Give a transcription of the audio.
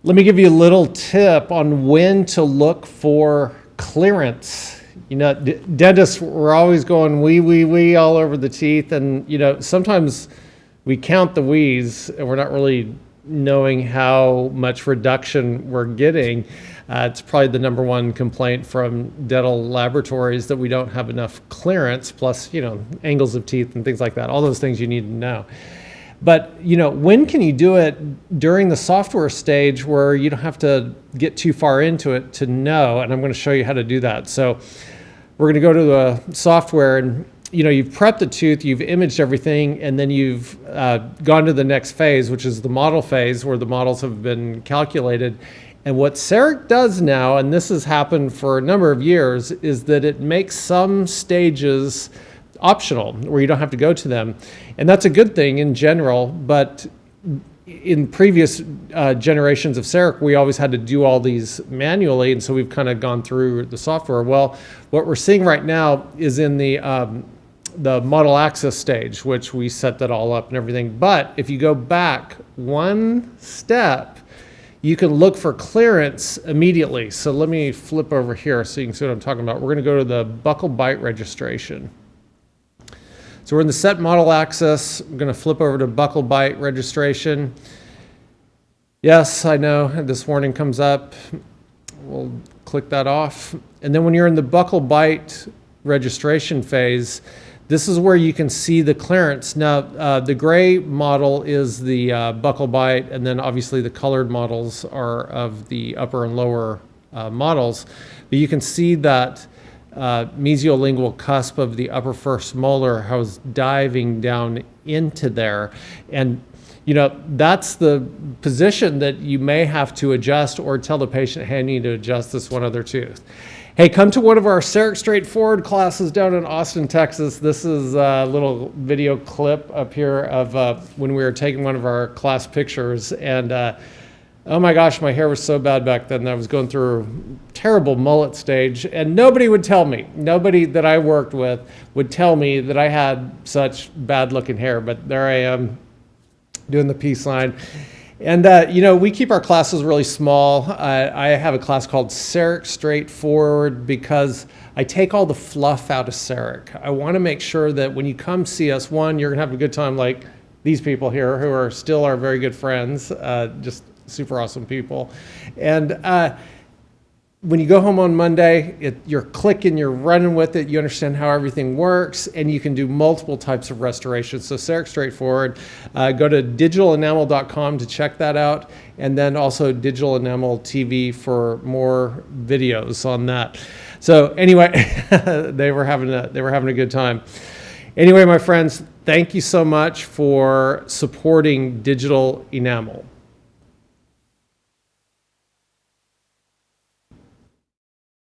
Let me give you a little tip on when to look for clearance. Dentists, we're always going wee all over the teeth. And, sometimes we count the wees and we're not really knowing how much reduction we're getting. It's probably the number one complaint from dental laboratories that we don't have enough clearance, plus, angles of teeth and things like that. All those things you need to know. But, when can you do it during the software stage where you don't have to get too far into it to know? And I'm going to show you how to do that. So we're going to go to the software and, you've prepped the tooth, you've imaged everything, and then you've gone to the next phase, which is the model phase where the models have been calculated. And what CEREC does now, and this has happened for a number of years, is that it makes some stages optional where you don't have to go to them. And that's a good thing in general, but in previous generations of CEREC, we always had to do all these manually, and so we've kind of gone through the software. Well, what we're seeing right now is in the model access stage, which we set that all up and everything. But if you go back one step, you can look for clearance immediately. So let me flip over here so you can see what I'm talking about. We're going to go to the buccal bite registration. So we're in the set model access. I'm going to flip over to buccal bite registration. Yes, I know this warning comes up. We'll click that off. And then when you're in the buccal bite registration phase, this is where you can see the clearance. Now, the gray model is the buccal bite, and then obviously the colored models are of the upper and lower models. But you can see that mesiolingual cusp of the upper first molar was diving down into there. And that's the position that you may have to adjust or tell the patient, hey, I need to adjust this one other tooth. Hey, come to one of our CEREC Straightforward classes down in Austin, Texas. This is a little video clip up here of when we were taking one of our class pictures. And oh my gosh, my hair was so bad back then that I was going through a terrible mullet stage. And nobody would tell me, nobody that I worked with would tell me that I had such bad looking hair. But there I am doing the peace sign. And, we keep our classes really small. I have a class called CEREC Straightforward because I take all the fluff out of CEREC. I want to make sure that when you come see us, one, you're going to have a good time like these people here who are still our very good friends, just super awesome people. And when you go home on Monday, you're clicking, you're running with it, you understand how everything works, and you can do multiple types of restoration. So CEREC Straightforward. Go to digitalenamel.com to check that out, and then also Digital Enamel TV for more videos on that. So anyway, they were having a good time. Anyway, my friends, thank you so much for supporting Digital Enamel.